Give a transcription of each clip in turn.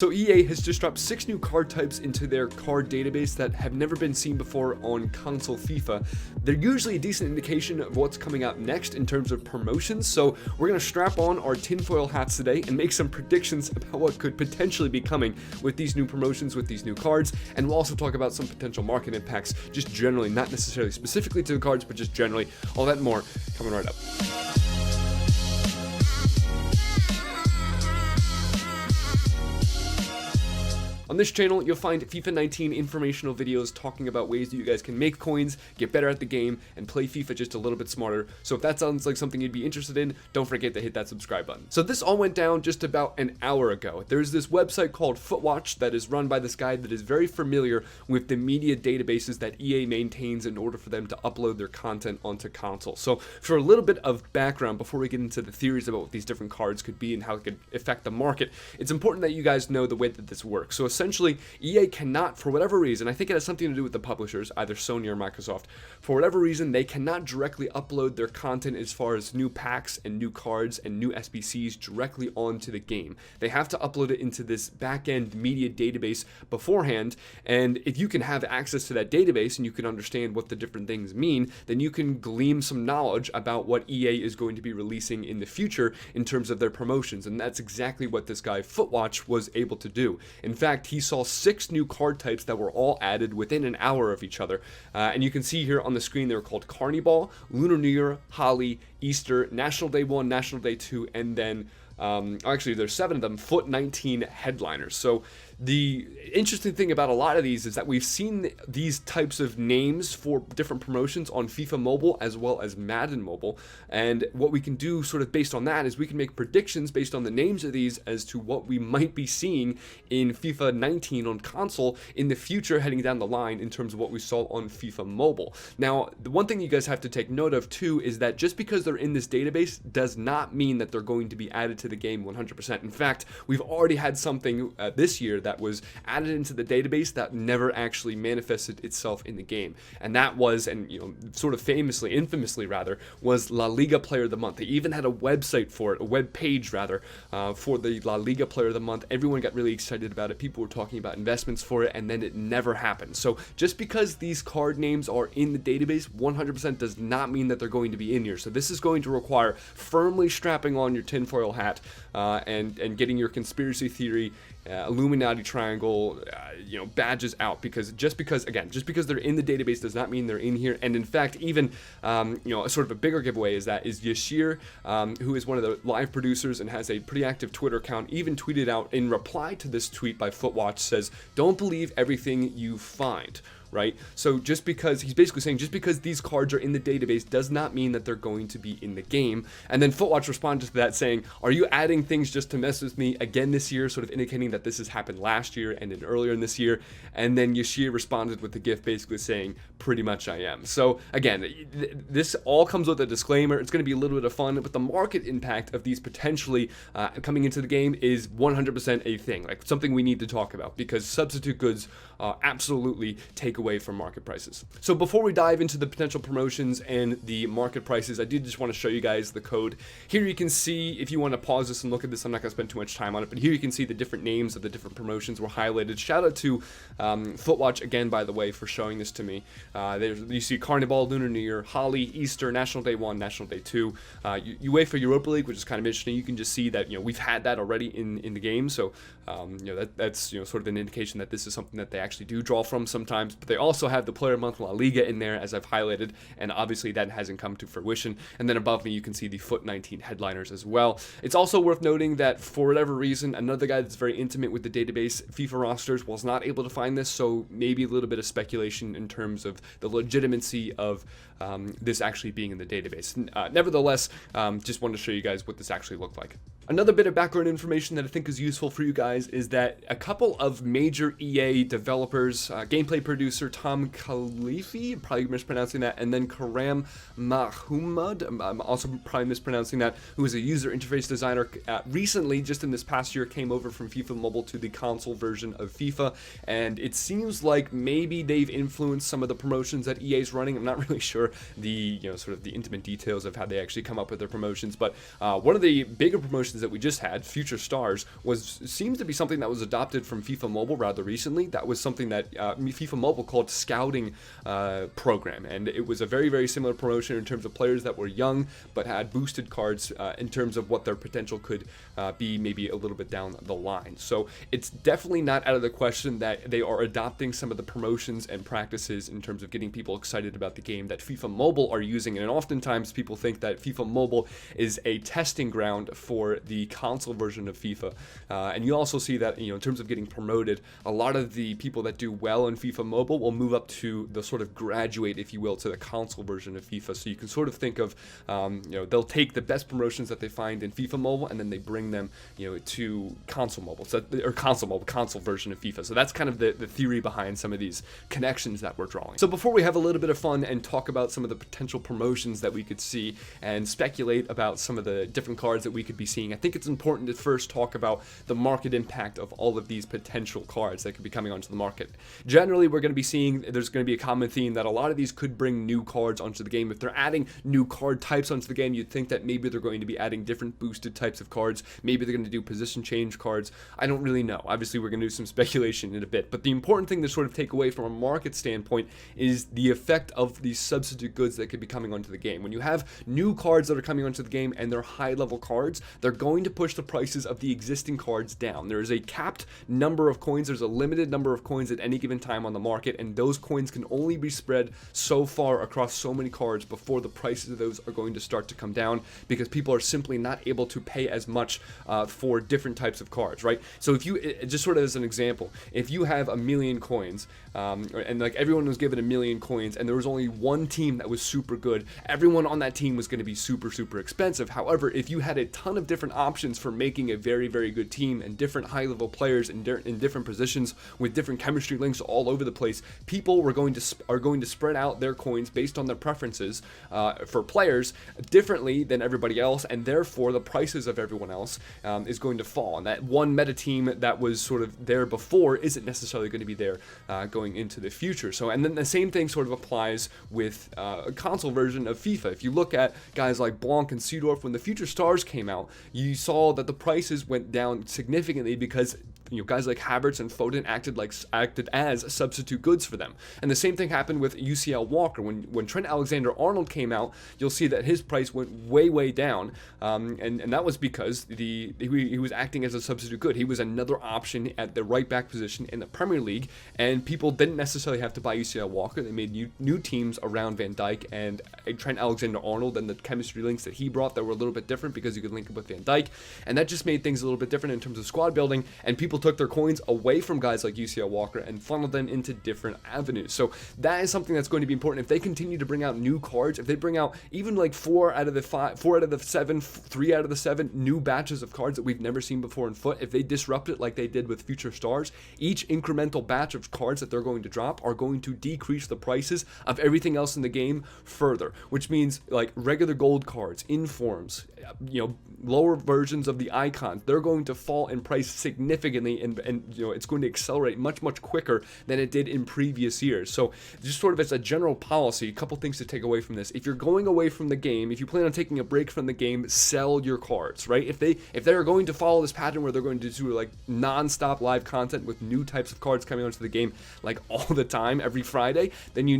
So EA has just dropped 6 new card types into their card database that have never been seen before on console FIFA. They're usually a decent indication of what's coming out next in terms of promotions, so we're going to strap on our tinfoil hats today and make some predictions about what could potentially be coming with these new promotions, with these new cards, and we'll also talk about some potential market impacts, just generally, not necessarily specifically to the cards, but just generally. All that and more coming right up. On this channel, you'll find FIFA 19 informational videos talking about ways that you guys can make coins, get better at the game, and play FIFA just a little bit smarter. So if that sounds like something you'd be interested in, don't forget to hit that subscribe button. So this all went down just about an hour ago. There's this website called Footwatch that is run by this guy that is very familiar with the media databases that EA maintains in order for them to upload their content onto console. So for a little bit of background before we get into the theories about what these different cards could be and how it could affect the market, it's important that you guys know the way that this works. So essentially, EA cannot, for whatever reason, I think it has something to do with the publishers, either Sony or Microsoft, for whatever reason, they cannot directly upload their content as far as new packs and new cards and new SBCs directly onto the game. They have to upload it into this back-end media database beforehand, and if you can have access to that database and you can understand what the different things mean, then you can glean some knowledge about what EA is going to be releasing in the future in terms of their promotions, and that's exactly what this guy Footwatch was able to do. In fact, he saw 6 new card types that were all added within an hour of each other. And you can see here on the screen they're called Carniball, Lunar New Year, Holi, Easter, National Day 1, National Day 2, and then actually there's 7 of them, Foot 19 headliners. So the interesting thing about a lot of these is that we've seen these types of names for different promotions on FIFA Mobile as well as Madden Mobile, and what we can do sort of based on that is we can make predictions based on the names of these as to what we might be seeing in FIFA 19 on console in the future heading down the line in terms of what we saw on FIFA Mobile. Now, the one thing you guys have to take note of too is that just because they're in this database does not mean that they're going to be added to the game 100%. In fact, we've already had something this year that was added into the database that never actually manifested itself in the game, and that was, and sort of infamously rather, was La Liga Player of the Month. They even had a website for it, a web page rather, for the La Liga Player of the Month. Everyone got really excited about it. People were talking about investments for it, and then it never happened. So just because these card names are in the database 100% does not mean that they're going to be in here. So this is going to require firmly strapping on your tinfoil hat and getting your conspiracy theory Illuminati triangle, badges out, because just because they're in the database does not mean they're in here. And in fact, even a sort of a bigger giveaway is Yashir, who is one of the live producers and has a pretty active Twitter account, even tweeted out in reply to this tweet by Footwatch, says, "Don't believe everything you find." Right? So just because, he's basically saying, just because these cards are in the database does not mean that they're going to be in the game. And then Footwatch responded to that saying, "Are you adding things just to mess with me again this year?" Sort of indicating that this has happened last year and then earlier in this year. And then Yashir responded with the GIF basically saying, "Pretty much I am." So again, this all comes with a disclaimer. It's going to be a little bit of fun, but the market impact of these potentially coming into the game is 100% a thing, like something we need to talk about, because substitute goods absolutely take away from market prices. So before we dive into the potential promotions and the market prices, I did just want to show you guys the code. Here you can see, if you want to pause this and look at this, I'm not going to spend too much time on it, but here you can see the different names of the different promotions were highlighted. Shout out to Footwatch again, by the way, for showing this to me. You see Carnivale, Lunar New Year, Holi, Easter, National Day 1, National Day 2, UEFA Europa League, which is kind of interesting. You can just see that we've had that already in the game, so that's sort of an indication that this is something that they actually do draw from sometimes. But they also have the Player of the Month La Liga in there, as I've highlighted, and obviously that hasn't come to fruition. And then above me you can see the Foot 19 headliners as well. It's also worth noting that for whatever reason, another guy that's very intimate with the database, FIFA Rosters, was not able to find this, so maybe a little bit of speculation in terms of the legitimacy of this actually being in the database. Nevertheless, just wanted to show you guys what this actually looked like. Another bit of background information that I think is useful for you guys is that a couple of major EA developers, gameplay producer Tom Khalifi, probably mispronouncing that, and then Karam Mahmoud, I'm also probably mispronouncing that, who is a user interface designer, recently, just in this past year, came over from FIFA Mobile to the console version of FIFA, and it seems like maybe they've influenced some of the promotions that EA's running. I'm not really sure the sort of the intimate details of how they actually come up with their promotions, but one of the bigger promotions instance that we just had, Future Stars, seems to be something that was adopted from FIFA Mobile rather recently. That was something that FIFA Mobile called Scouting Program, and it was a very, very similar promotion in terms of players that were young but had boosted cards in terms of what their potential could be maybe a little bit down the line. So it's definitely not out of the question that they are adopting some of the promotions and practices in terms of getting people excited about the game that FIFA Mobile are using. And oftentimes people think that FIFA Mobile is a testing ground for the console version of FIFA. And you also see that, in terms of getting promoted, a lot of the people that do well in FIFA Mobile will move up to the sort of graduate, if you will, to the console version of FIFA. So you can sort of think of, they'll take the best promotions that they find in FIFA Mobile and then they bring them, to console mobile, console version of FIFA. So that's kind of the theory behind some of these connections that we're drawing. So before we have a little bit of fun and talk about some of the potential promotions that we could see and speculate about some of the different cards that we could be seeing, I think it's important to first talk about the market impact of all of these potential cards that could be coming onto the market. Generally, we're going to be seeing there's going to be a common theme that a lot of these could bring new cards onto the game. If they're adding new card types onto the game, you'd think that maybe they're going to be adding different boosted types of cards. Maybe they're going to do position change cards. I don't really know. Obviously, we're going to do some speculation in a bit. But the important thing to sort of take away from a market standpoint is the effect of these substitute goods that could be coming onto the game. When you have new cards that are coming onto the game and they're high-level cards, they're going to push the prices of the existing cards down. There is a capped number of coins. There's a limited number of coins at any given time on the market, and those coins can only be spread so far across so many cards before the prices of those are going to start to come down, because people are simply not able to pay as much for different types of cards, right? So if you, just sort of as an example, if you have 1,000,000 coins, and like everyone was given 1,000,000 coins and there was only one team that was super good, everyone on that team was going to be super, super expensive. However, if you had a ton of different options for making a very, very good team and different high-level players in different positions with different chemistry links all over the place, people are going to spread out their coins based on their preferences for players differently than everybody else, and therefore the prices of everyone else is going to fall. And that one meta team that was sort of there before isn't necessarily going to be there going into the future. So, and then the same thing sort of applies with a console version of FIFA. If you look at guys like Blanc and Seedorf, when the Future Stars came out, you saw that the prices went down significantly because guys like Havertz and Foden acted as substitute goods for them. And the same thing happened with UCL Walker. When Trent Alexander-Arnold came out, you'll see that his price went way, way down. And that was because he was acting as a substitute good. He was another option at the right back position in the Premier League, and people didn't necessarily have to buy UCL Walker. They made new teams around Van Dijk and Trent Alexander-Arnold, and the chemistry links that he brought that were a little bit different because you could link up with Van Dijk. And that just made things a little bit different in terms of squad building, and people took their coins away from guys like UCL Walker and funneled them into different avenues. So that is something that's going to be important. If they continue to bring out new cards, if they bring out even like 3 out of the 7 new batches of cards that we've never seen before in FUT, if they disrupt it like they did with Future Stars, each incremental batch of cards that they're going to drop are going to decrease the prices of everything else in the game further, which means like regular gold cards, informs, lower versions of the icons, they're going to fall in price significantly, and it's going to accelerate much, much quicker than it did in previous years. So just sort of as a general policy, a couple things to take away from this. If you're going away from the game, if you plan on taking a break from the game, sell your cards, right? If they are going to follow this pattern where they're going to do like non-stop live content with new types of cards coming onto the game like all the time, every Friday, then you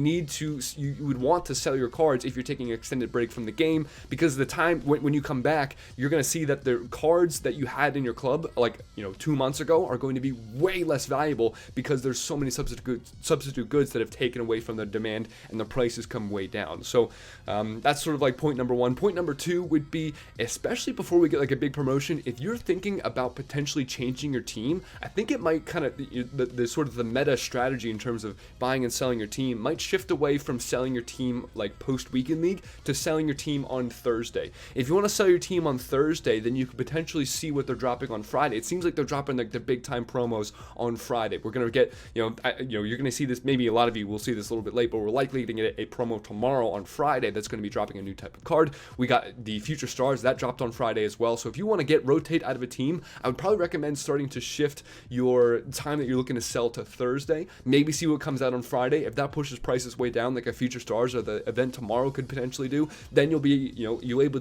would want to sell your cards if you're taking an extended break from the game, because the time when you come back, you're going to see that the cards that you had in your club like 2 months ago are going to be way less valuable because there's so many substitute goods that have taken away from their demand and the prices come way down. So that's sort of like point number one. Point number two would be, especially before we get like a big promotion, if you're thinking about potentially changing your team, I think it might kind of the sort of the meta strategy in terms of buying and selling your team might shift away from selling your team like post weekend league to selling your team on Thursday. If you want to sell your team on Thursday, then you could potentially see what they're dropping on Friday. It seems like they're dropping like the big time promos on Friday. We're gonna get, you're gonna see this. Maybe a lot of you will see this a little bit late, but we're likely to get a promo tomorrow on Friday that's going to be dropping a new type of card. We got the Future Stars that dropped on Friday as well. So if you want to rotate out of a team, I would probably recommend starting to shift your time that you're looking to sell to Thursday. Maybe see what comes out on Friday. If that pushes prices way down, like a Future Stars or the event tomorrow could potentially do, then you'll be able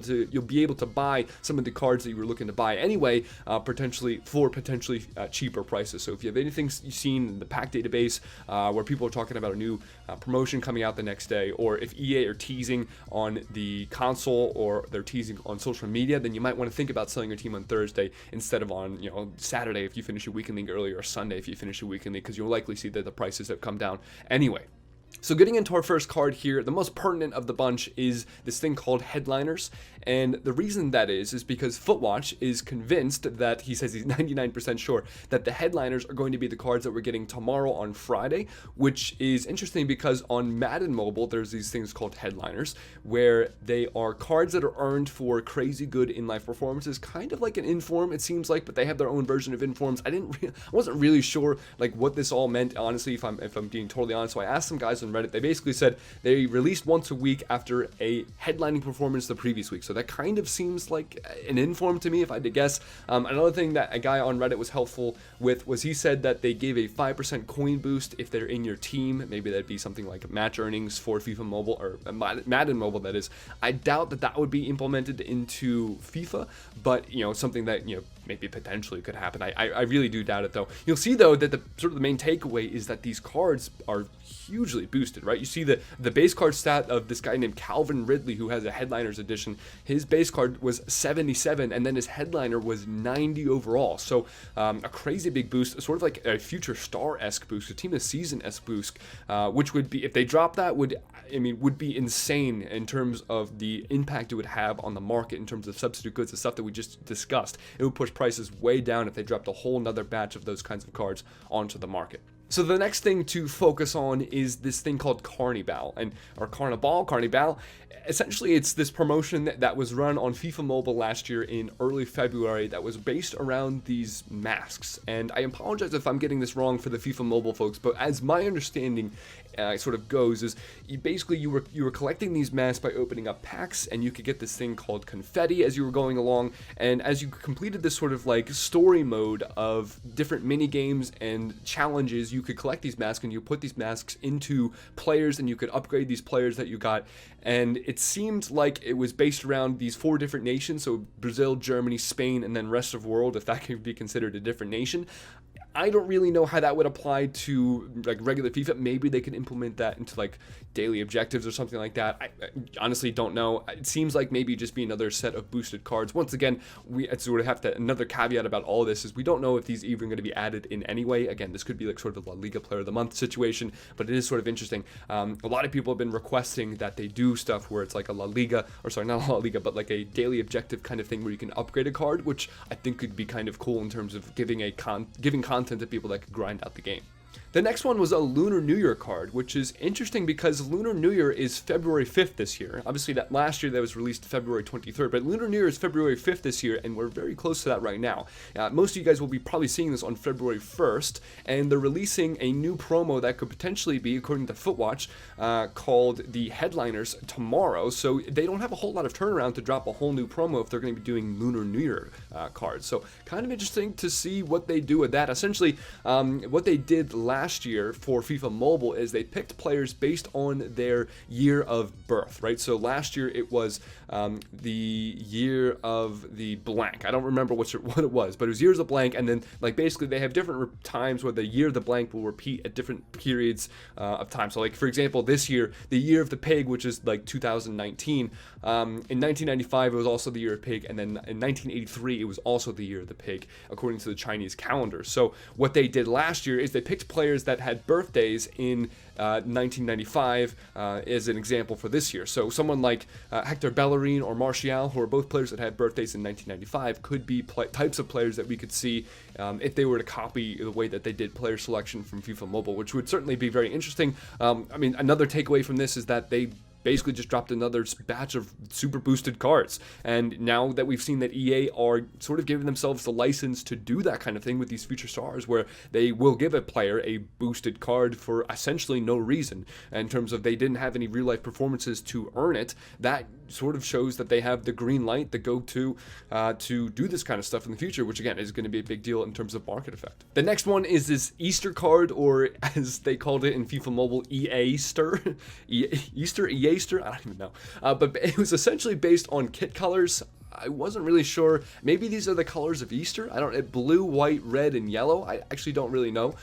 to buy some of the cards that you were looking to buy anyway, potentially cheaper prices. So if you have anything you've seen in the pack database where people are talking about a new promotion coming out the next day, or if EA are teasing on the console or they're teasing on social media, then you might want to think about selling your team on Thursday instead of on Saturday if you finish your weekend league early, or Sunday if you finish your weekend league, because you'll likely see that the prices have come down anyway. So getting into our first card here, the most pertinent of the bunch is this thing called Headliners. And the reason that is because Footwatch is convinced that, he says he's 99% sure, that the Headliners are going to be the cards that we're getting tomorrow on Friday, which is interesting because on Madden Mobile, there's these things called Headliners, where they are cards that are earned for crazy good in-life performances, kind of like an Inform, it seems like, but they have their own version of Informs. I wasn't really sure like what this all meant, honestly, if I'm being totally honest. So I asked some guys on Reddit. They basically said they released once a week after a headlining performance the previous week. So that kind of seems like an Inform to me, if I had to guess. Another thing that a guy on Reddit was helpful with was he said that they gave a 5% coin boost if they're in your team. Maybe that'd be something like match earnings for FIFA Mobile, or Madden Mobile, that is. I doubt that would be implemented into FIFA, but something that maybe potentially could happen. I really do doubt it, though. You'll see, though, that the main takeaway is that these cards are hugely boosted, right? You see the base card stat of this guy named Calvin Ridley, who has a Headliners edition. His base card was 77, and then his headliner was 90 overall. So a crazy big boost, sort of like a Future Star-esque boost, a Team of the Season-esque boost, which would be, if they drop that, would be insane in terms of the impact it would have on the market in terms of substitute goods, the stuff that we just discussed. It would push prices way down if they dropped a whole nother batch of those kinds of cards onto the market. So the next thing to focus on is this thing called Carnivale, or Carnivale. Essentially, it's this promotion that was run on FIFA Mobile last year in early February that was based around these masks. And I apologize if I'm getting this wrong for the FIFA Mobile folks, but as my understanding sort of goes, is you were collecting these masks by opening up packs, and you could get this thing called confetti as you were going along. And as you completed this sort of like story mode of different mini games and challenges, you could collect these masks, and you put these masks into players, and you could upgrade these players that you got. And it seemed like it was based around these 4 different nations, so Brazil, Germany, Spain, and then rest of the world, if that can be considered a different nation. I don't really know how that would apply to like regular FIFA. Maybe they can implement that into like daily objectives or something like that. I honestly don't know. It seems like maybe just be another set of boosted cards. Once again, we sort of have to, another caveat about all of this is we don't know if these are even going to be added in any way. Again, this could be like sort of a La Liga Player of the Month situation, but it is sort of interesting. A lot of people have been requesting that they do stuff where it's like a La Liga, or sorry, not a La Liga, but like a daily objective kind of thing where you can upgrade a card, which I think could be kind of cool in terms of giving content to people that could grind out the game. The next one was a Lunar New Year card, which is interesting because Lunar New Year is February 5th this year. Obviously, that last year that was released February 23rd, but Lunar New Year is February 5th this year, and we're very close to that right now. Most of you guys will be probably seeing this on February 1st, and they're releasing a new promo that could potentially be, according to Footwatch, called the Headliners tomorrow. So they don't have a whole lot of turnaround to drop a whole new promo if they're going to be doing Lunar New Year cards. So kind of interesting to see what they do with that. Essentially, what they did last year for FIFA Mobile is they picked players based on their year of birth, right? So last year it was the year of the blank. I don't remember what it was, but it was years of blank, and then like basically they have different times where the year of the blank will repeat at different periods of time. So like for example, this year, the year of the pig, which is like 2019. In 1995 it was also the year of pig, and then in 1983 it was also the year of the pig, according to the Chinese calendar. So what they did last year is they picked players that had birthdays in 1995 as an example for this year. So someone like Hector Bellerin or Martial, who are both players that had birthdays in 1995, could be types of players that we could see if they were to copy the way that they did player selection from FIFA Mobile, which would certainly be very interesting. I mean, another takeaway from this is that they basically just dropped another batch of super boosted cards. And now that we've seen that EA are sort of giving themselves the license to do that kind of thing with these future stars, where they will give a player a boosted card for essentially no reason, in terms of they didn't have any real life performances to earn it, that sort of shows that they have the green light, the go-to to do this kind of stuff in the future, which again is going to be a big deal in terms of market effect. The next one is this Easter card, or as they called it in FIFA Mobile, Easter, Easter, I don't even know. But it was essentially based on kit colors. I wasn't really sure. Maybe these are the colors of Easter. I don't. Blue, white, red, and yellow. I actually don't really know.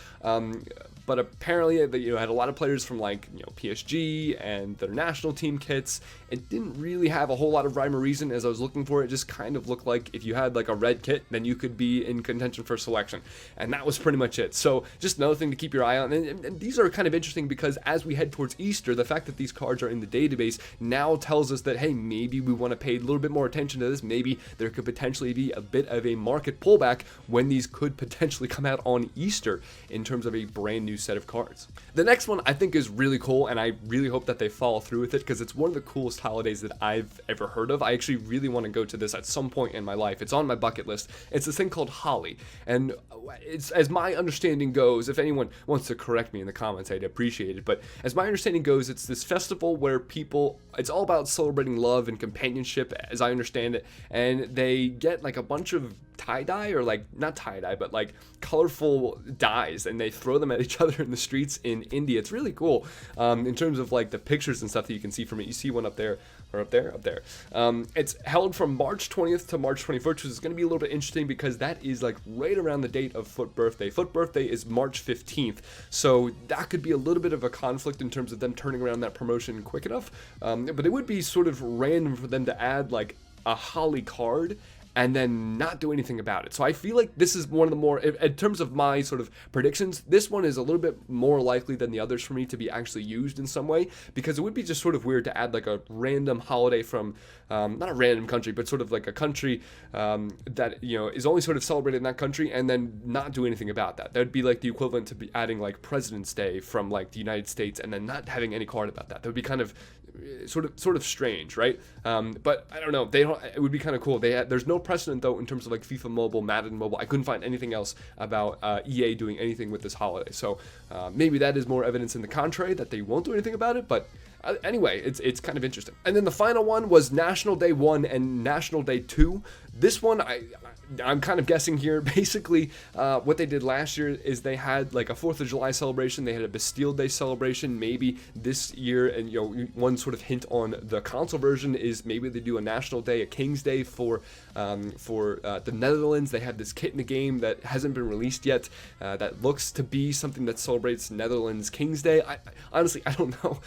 But apparently, had a lot of players from PSG and their national team kits. It didn't really have a whole lot of rhyme or reason as I was looking for it. It just kind of looked like if you had like a red kit, then you could be in contention for selection, and that was pretty much it. So just another thing to keep your eye on. And these are kind of interesting because as we head towards Easter, the fact that these cards are in the database now tells us that, hey, maybe we want to pay a little bit more attention to this. Maybe there could potentially be a bit of a market pullback when these could potentially come out on Easter in terms of a brand new set of cards. The next one I think is really cool, and I really hope that they follow through with it because it's one of the coolest holidays that I've ever heard of. I actually really want to go to this at some point in my life. It's on my bucket list. It's this thing called Holi, and it's, as my understanding goes, if anyone wants to correct me in the comments, I'd appreciate it, but as my understanding goes, it's this festival where it's all about celebrating love and companionship, as I understand it, and they get like a bunch of tie-dye, or like not tie-dye, but like colorful dyes, and they throw them at each other in the streets in India. It's really cool in terms of like the pictures and stuff that you can see from it. You see one up there, or up there. It's held from March 20th to March 21st, which is going to be a little bit interesting because that is like right around the date of Foot Birthday. Foot Birthday is March 15th, so that could be a little bit of a conflict in terms of them turning around that promotion quick enough, but it would be sort of random for them to add like a Holi card and then not do anything about it. So I feel like this is one of the more, in terms of my sort of predictions, this one is a little bit more likely than the others for me to be actually used in some way, because it would be just sort of weird to add like a random holiday from, not a random country, but sort of like a country that, is only sort of celebrated in that country, and then not do anything about that. That would be like the equivalent to be adding like President's Day from like the United States and then not having any card about that. That would be kind of sort of strange, right? But I don't know. It would be kind of cool. There's no precedent though in terms of like FIFA Mobile, Madden Mobile. I couldn't find anything else about EA doing anything with this holiday. So maybe that is more evidence in the contrary that they won't do anything about it. But anyway, it's kind of interesting. And then the final one was National Day 1 and National Day 2. This one, I'm kind of guessing here. Basically, what they did last year is they had like a 4th of July celebration. They had a Bastille Day celebration. Maybe this year, and one sort of hint on the console version is maybe they do a National Day, a King's Day for the Netherlands. They have this kit in the game that hasn't been released yet that looks to be something that celebrates Netherlands King's Day. Honestly, I don't know.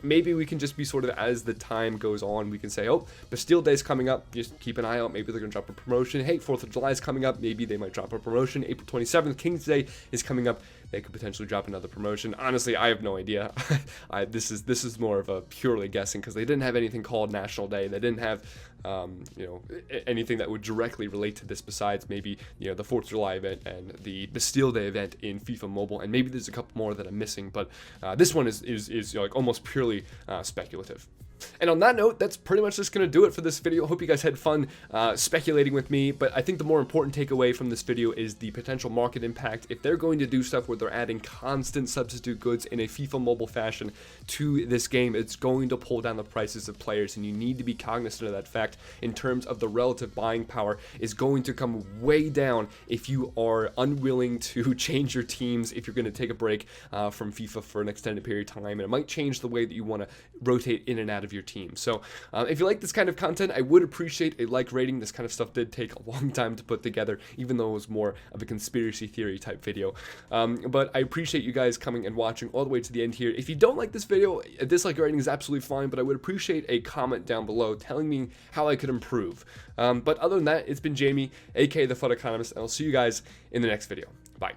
Maybe we can just be sort of, as the time goes on, we can say, oh, Bastille Day's coming up. Just keep an eye out. Maybe they're going to drop a promotion. Hey, 4th of July is coming up. Maybe they might drop a promotion. April 27th, King's Day is coming up. They could potentially drop another promotion. Honestly, I have no idea. This is more of a purely guessing because they didn't have anything called National Day. They didn't have anything that would directly relate to this besides maybe the 4th of July event and the Bastille Day event in FIFA Mobile, and maybe there's a couple more that I'm missing. But this one is like almost purely speculative. And on that note, that's pretty much just going to do it for this video. Hope you guys had fun speculating with me, but I think the more important takeaway from this video is the potential market impact. If they're going to do stuff where they're adding constant substitute goods in a FIFA Mobile fashion to this game, it's going to pull down the prices of players, and you need to be cognizant of that fact in terms of the relative buying power is going to come way down if you are unwilling to change your teams, if you're going to take a break from FIFA for an extended period of time, and it might change the way that you want to rotate in and out of your team. So if you like this kind of content, I would appreciate a like rating. This kind of stuff did take a long time to put together, even though it was more of a conspiracy theory type video. But I appreciate you guys coming and watching all the way to the end here. If you don't like this video, a dislike rating is absolutely fine, but I would appreciate a comment down below telling me how I could improve. But other than that, it's been Jamie, aka the FUT Economist, and I'll see you guys in the next video. Bye.